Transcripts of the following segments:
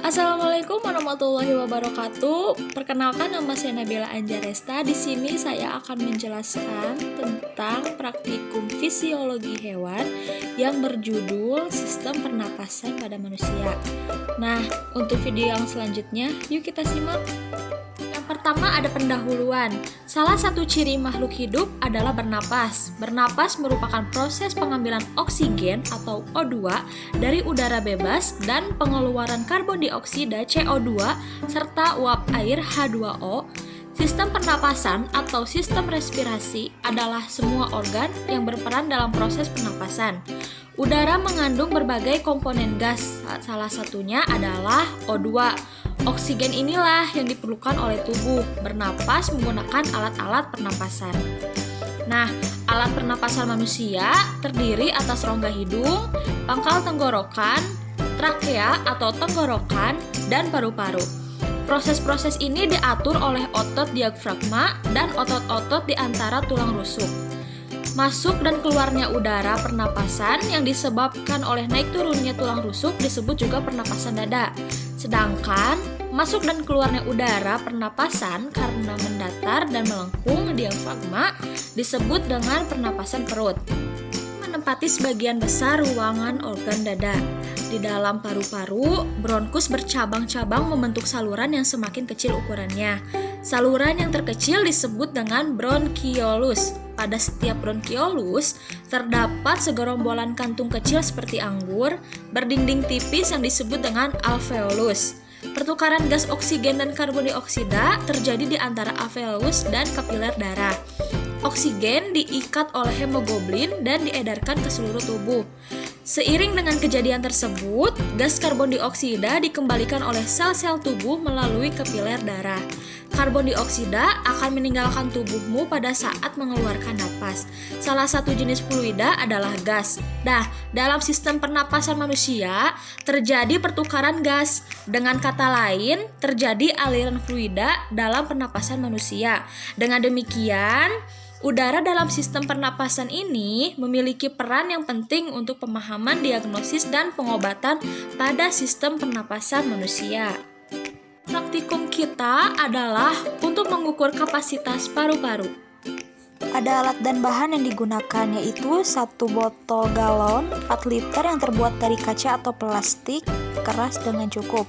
Assalamualaikum warahmatullahi wabarakatuh. Perkenalkan, nama saya Nabila Anjaresta. Di sini saya akan menjelaskan tentang praktikum fisiologi hewan yang berjudul Sistem Pernapasan pada Manusia. Nah, untuk video yang selanjutnya, yuk kita simak. Pertama ada pendahuluan. Salah satu ciri makhluk hidup adalah bernapas. Bernapas merupakan proses pengambilan oksigen atau O2 dari udara bebas dan pengeluaran karbon dioksida CO2 serta uap air H2O. Sistem pernapasan atau sistem respirasi adalah semua organ yang berperan dalam proses pernapasan. Udara mengandung berbagai komponen gas, salah satunya adalah O2. Oksigen inilah yang diperlukan oleh tubuh bernapas menggunakan alat-alat pernapasan. Nah, alat pernapasan manusia terdiri atas rongga hidung, pangkal tenggorokan, trakea atau tenggorokan, dan paru-paru. Proses-proses ini diatur oleh otot diafragma dan otot-otot di antara tulang rusuk. Masuk dan keluarnya udara pernapasan yang disebabkan oleh naik turunnya tulang rusuk disebut juga pernapasan dada. Sedangkan masuk dan keluarnya udara pernapasan karena mendatar dan melengkung diafragma disebut dengan pernapasan perut. Menempati sebagian besar ruangan organ dada. Di dalam paru-paru, bronkus bercabang-cabang membentuk saluran yang semakin kecil ukurannya. Saluran yang terkecil disebut dengan bronkiolus. Pada setiap bronkiolus terdapat segerombolan kantung kecil seperti anggur berdinding tipis yang disebut dengan alveolus. Pertukaran gas oksigen dan karbon dioksida terjadi di antara alveolus dan kapiler darah. Oksigen diikat oleh hemoglobin dan diedarkan ke seluruh tubuh. Seiring dengan kejadian tersebut, gas karbon dioksida dikembalikan oleh sel-sel tubuh melalui kapiler darah. Karbon dioksida akan meninggalkan tubuhmu pada saat mengeluarkan napas. Salah satu jenis fluida adalah gas. Nah, dalam sistem pernapasan manusia terjadi pertukaran gas. Dengan kata lain, terjadi aliran fluida dalam pernapasan manusia. Dengan demikian, udara dalam sistem pernapasan ini memiliki peran yang penting untuk pemahaman diagnosis dan pengobatan pada sistem pernapasan manusia. Praktikum kita adalah untuk mengukur kapasitas paru-paru. Ada alat dan bahan yang digunakan, yaitu satu botol galon 4 liter yang terbuat dari kaca atau plastik keras dengan cukup,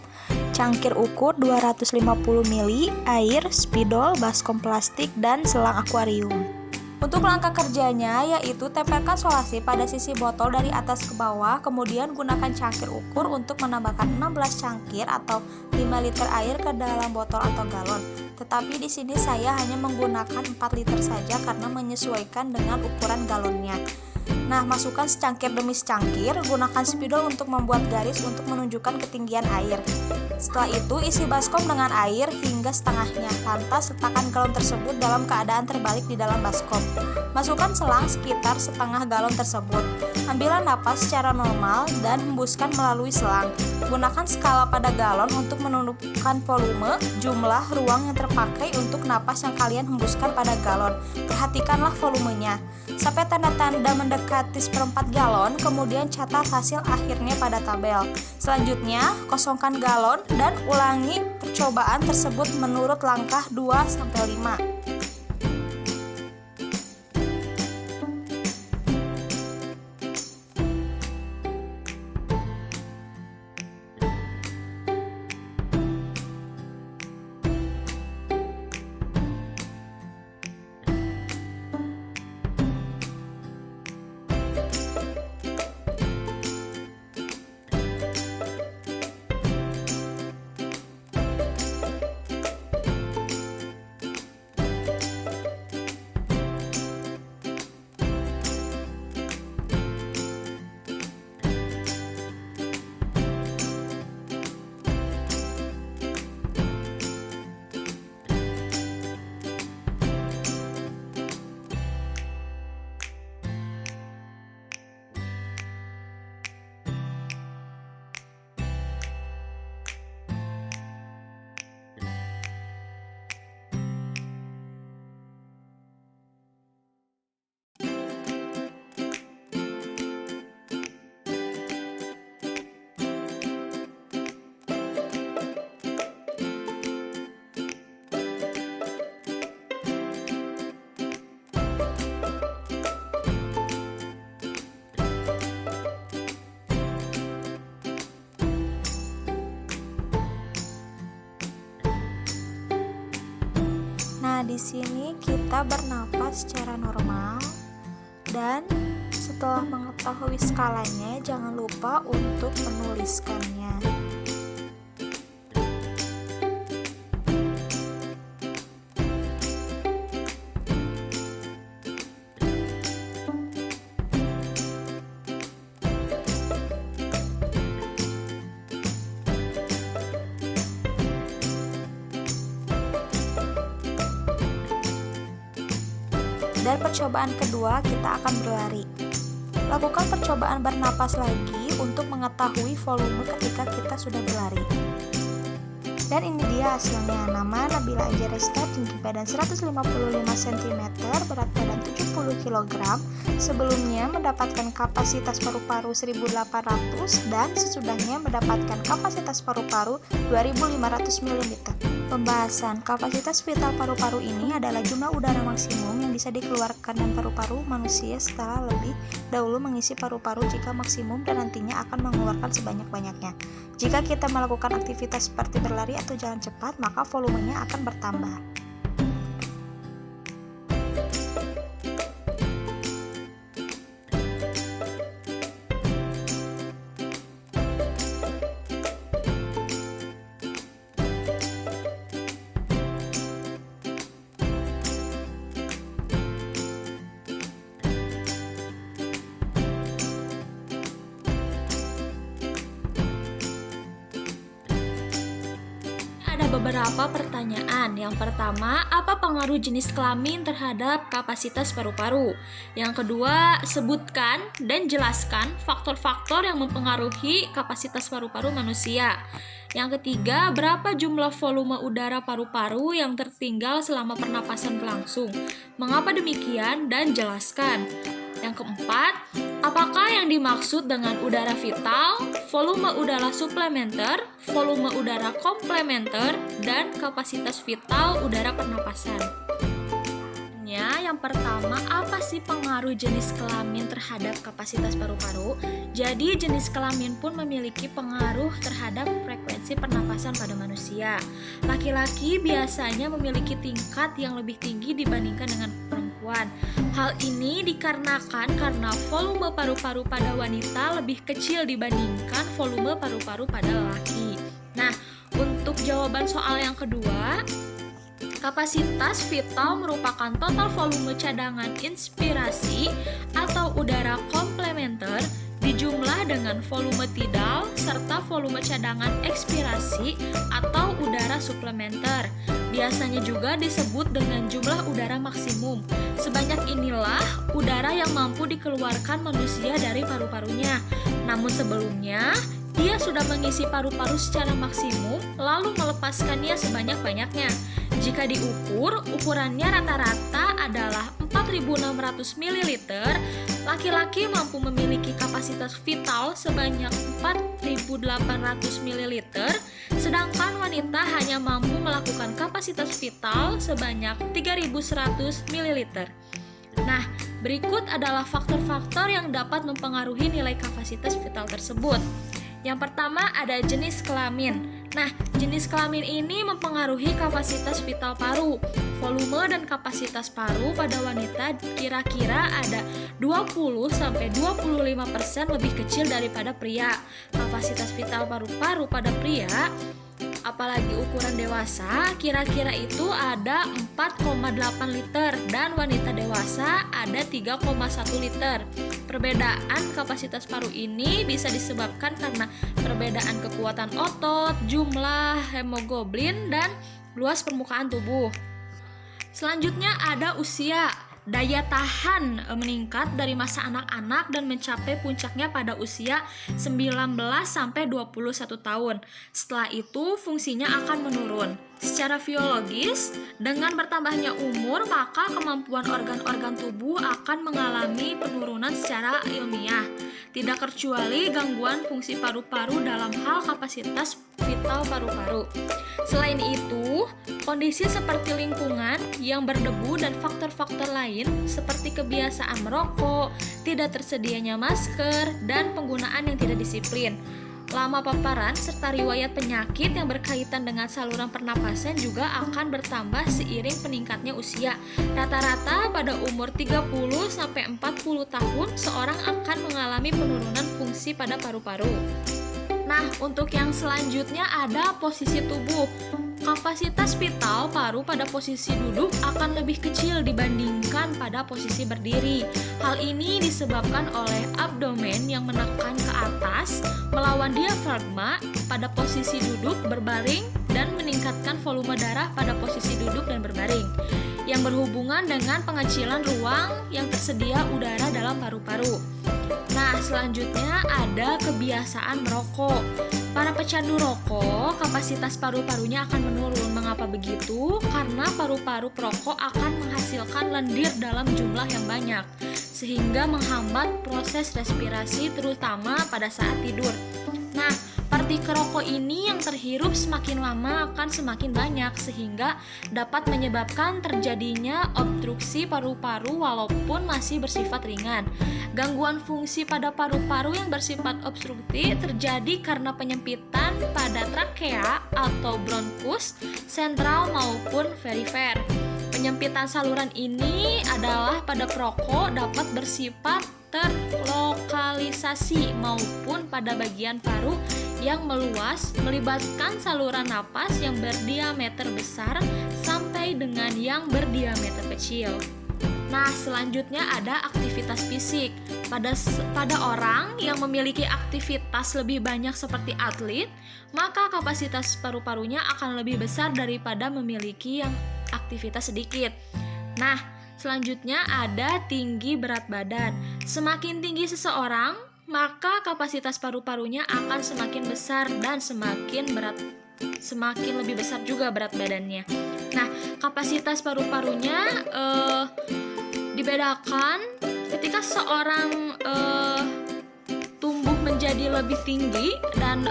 cangkir ukur 250 ml, air, spidol, baskom plastik, dan selang akuarium. Untuk langkah kerjanya yaitu tempelkan solasi pada sisi botol dari atas ke bawah, kemudian gunakan cangkir ukur untuk menambahkan 16 cangkir atau 5 liter air ke dalam botol atau galon. Tetapi di sini saya hanya menggunakan 4 liter saja karena menyesuaikan dengan ukuran galonnya. Nah, masukkan secangkir demi secangkir, gunakan spidol untuk membuat garis untuk menunjukkan ketinggian air. Setelah itu, isi baskom dengan air hingga setengahnya. Lantas, letakkan galon tersebut dalam keadaan terbalik di dalam baskom. Masukkan selang sekitar setengah galon tersebut. Ambillah napas secara normal dan hembuskan melalui selang. Gunakan skala pada galon untuk menentukan volume, jumlah ruang yang terpakai untuk napas yang kalian hembuskan pada galon. Perhatikanlah volumenya. Sampai tanda-tanda mendekati seperempat galon, kemudian catat hasil akhirnya pada tabel. Selanjutnya, kosongkan galon dan ulangi percobaan tersebut menurut langkah 2-5. Nah, di sini kita bernapas secara normal dan setelah mengetahui skalanya, jangan lupa untuk menuliskannya. Dan percobaan kedua, kita akan berlari. Lakukan percobaan bernapas lagi untuk mengetahui volume ketika kita sudah berlari. Dan ini dia hasilnya. Nama Nabila Anjaresta, tinggi badan 155 cm, berat badan 70 kg. Sebelumnya mendapatkan kapasitas paru-paru 1800 dan sesudahnya mendapatkan kapasitas paru-paru 2500 ml. Pembahasan kapasitas vital paru-paru ini adalah jumlah udara maksimum yang bisa dikeluarkan dan paru-paru manusia setelah lebih dahulu mengisi paru-paru jika maksimum dan nantinya akan mengeluarkan sebanyak-banyaknya. Jika kita melakukan aktivitas seperti berlari atau jalan cepat, maka volumenya akan bertambah. Ada beberapa pertanyaan. Yang pertama, apa pengaruh jenis kelamin terhadap kapasitas paru-paru? Yang kedua, sebutkan dan jelaskan faktor-faktor yang mempengaruhi kapasitas paru-paru manusia. Yang ketiga, berapa jumlah volume udara paru-paru yang tertinggal selama pernapasan berlangsung? Mengapa demikian dan jelaskan. Yang keempat, apakah yang dimaksud dengan udara vital, volume udara suplementer, volume udara komplementer, dan kapasitas vital udara pernapasan? Yang pertama, apa sih pengaruh jenis kelamin terhadap kapasitas paru-paru? Jadi, jenis kelamin pun memiliki pengaruh terhadap frekuensi pernapasan pada manusia. Laki-laki biasanya memiliki tingkat yang lebih tinggi dibandingkan dengan perempuan. Hal ini dikarenakan karena volume paru-paru pada wanita lebih kecil dibandingkan volume paru-paru pada lelaki. Nah, untuk jawaban soal yang kedua, kapasitas vital merupakan total volume cadangan inspirasi atau udara komplementer dijumlah dengan volume tidal serta volume cadangan ekspirasi atau udara suplementer. Biasanya juga disebut dengan jumlah udara maksimum. Sebanyak inilah udara yang mampu dikeluarkan manusia dari paru-parunya. Namun sebelumnya, dia sudah mengisi paru-paru secara maksimum lalu melepaskannya sebanyak-banyaknya. Jika diukur, ukurannya rata-rata adalah 4.600 ml. Laki-laki mampu memiliki kapasitas vital sebanyak 4.800 ml, sedangkan wanita hanya mampu melakukan kapasitas vital sebanyak 3.100 ml. Nah, berikut adalah faktor-faktor yang dapat mempengaruhi nilai kapasitas vital tersebut. Yang pertama ada jenis kelamin. Nah, jenis kelamin ini mempengaruhi kapasitas vital paru. Volume dan kapasitas paru pada wanita kira-kira ada 20-25% lebih kecil daripada pria. Kapasitas vital paru-paru pada pria, apalagi ukuran dewasa, kira-kira itu ada 4,8 liter dan wanita dewasa ada 3,1 liter. Perbedaan kapasitas paru ini bisa disebabkan karena perbedaan kekuatan otot, jumlah hemoglobin, dan luas permukaan tubuh. Selanjutnya ada usia. Daya tahan meningkat dari masa anak-anak dan mencapai puncaknya pada usia 19-21 tahun. Setelah itu fungsinya akan menurun. Secara biologis, dengan bertambahnya umur, maka kemampuan organ-organ tubuh akan mengalami penurunan secara ilmiah. Tidak terkecuali gangguan fungsi paru-paru dalam hal kapasitas vital paru-paru. Selain itu, kondisi seperti lingkungan yang berdebu dan faktor-faktor lain seperti kebiasaan merokok, tidak tersedianya masker, dan penggunaan yang tidak disiplin Lama paparan serta riwayat penyakit yang berkaitan dengan saluran pernapasan juga akan bertambah seiring peningkatnya usia. Rata-rata pada umur 30-40 tahun seorang akan mengalami penurunan fungsi pada paru-paru. Nah, untuk yang selanjutnya ada posisi tubuh. Kapasitas vital paru pada posisi duduk akan lebih kecil dibandingkan pada posisi berdiri. Hal ini disebabkan oleh abdomen yang menekan ke atas melawan diafragma pada posisi duduk berbaring dan meningkatkan volume darah pada posisi duduk dan berbaring, yang berhubungan dengan pengecilan ruang yang tersedia udara dalam paru-paru. Nah, selanjutnya ada kebiasaan merokok. Para pecandu rokok, kapasitas paru-parunya akan menurun. Mengapa begitu? Karena paru-paru perokok akan menghasilkan lendir dalam jumlah yang banyak, sehingga menghambat proses respirasi terutama pada saat tidur. Nah, partikel rokok ini yang terhirup semakin lama akan semakin banyak, sehingga dapat menyebabkan terjadinya obstruksi paru-paru walaupun masih bersifat ringan. Gangguan fungsi pada paru-paru yang bersifat obstruktif terjadi karena penyempitan pada trakea atau bronkus sentral maupun perifer. Penyempitan saluran ini adalah pada perokok dapat bersifat terlokalisasi maupun pada bagian paru yang meluas, melibatkan saluran napas yang berdiameter besar sampai dengan yang berdiameter kecil. Nah, selanjutnya ada aktivitas fisik. Pada orang yang memiliki aktivitas lebih banyak seperti atlet, maka kapasitas paru-parunya akan lebih besar daripada memiliki yang aktivitas sedikit. Nah, selanjutnya ada tinggi berat badan. Semakin tinggi seseorang, maka kapasitas paru-parunya akan semakin besar dan semakin lebih besar juga berat badannya. Nah, kapasitas paru-parunya dibedakan ketika seorang tumbuh menjadi lebih tinggi dan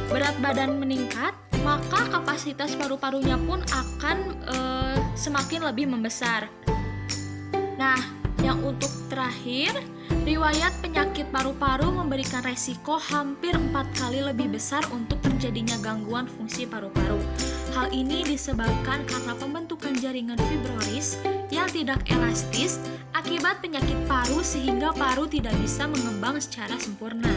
berat badan meningkat, maka kapasitas paru-parunya pun akan semakin lebih membesar. Nah, yang untuk terakhir, riwayat penyakit paru-paru memberikan resiko hampir 4 kali lebih besar untuk terjadinya gangguan fungsi paru-paru. Hal ini disebabkan karena pembentukan jaringan fibrosis yang tidak elastis akibat penyakit paru sehingga paru tidak bisa mengembang secara sempurna.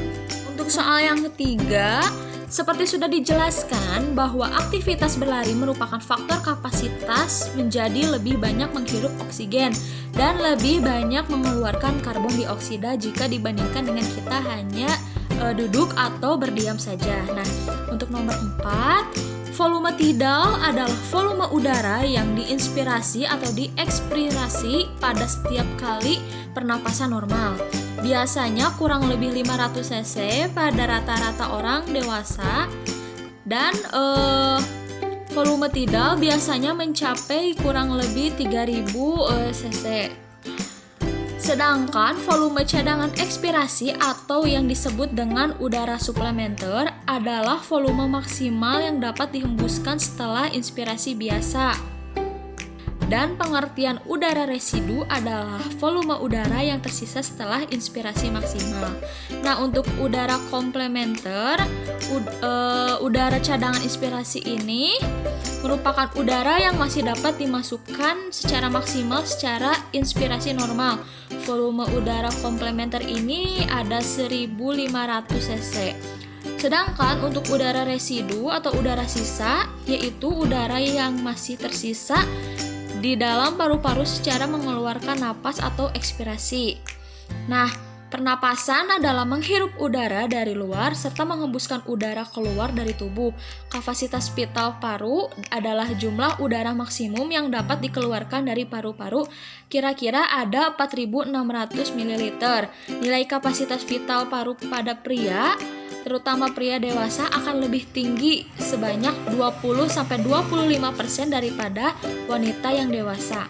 Untuk soal yang ketiga, seperti sudah dijelaskan bahwa aktivitas berlari merupakan faktor kapasitas menjadi lebih banyak menghirup oksigen dan lebih banyak mengeluarkan karbon dioksida jika dibandingkan dengan kita hanya duduk atau berdiam saja. Nah, untuk nomor 4, volume tidal adalah volume udara yang diinspirasi atau diekspirasi pada setiap kali pernapasan normal. Biasanya kurang lebih 500 cc pada rata-rata orang dewasa dan volume tidal biasanya mencapai kurang lebih 3000 cc. Sedangkan volume cadangan ekspirasi atau yang disebut dengan udara suplementer adalah volume maksimal yang dapat dihembuskan setelah inspirasi biasa. Dan pengertian udara residu adalah volume udara yang tersisa setelah inspirasi maksimal. Nah, untuk udara komplementer, udara cadangan inspirasi ini merupakan udara yang masih dapat dimasukkan secara maksimal secara inspirasi normal. Volume udara komplementer ini ada 1500 cc. Sedangkan untuk udara residu atau udara sisa, yaitu udara yang masih tersisa di dalam paru-paru secara mengeluarkan napas atau ekspirasi. Nah, pernapasan adalah menghirup udara dari luar serta menghembuskan udara keluar dari tubuh. Kapasitas vital paru adalah jumlah udara maksimum yang dapat dikeluarkan dari paru-paru, kira-kira ada 4.600 ml. Nilai kapasitas vital paru pada pria, terutama pria dewasa, akan lebih tinggi sebanyak 20-25% daripada wanita yang dewasa.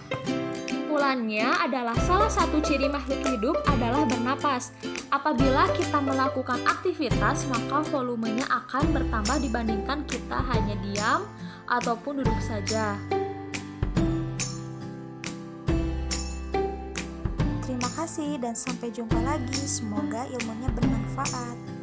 Kesimpulannya adalah salah satu ciri makhluk hidup adalah bernapas. Apabila kita melakukan aktivitas, maka volumenya akan bertambah dibandingkan kita hanya diam ataupun duduk saja. Terima kasih dan sampai jumpa lagi. Semoga ilmunya bermanfaat.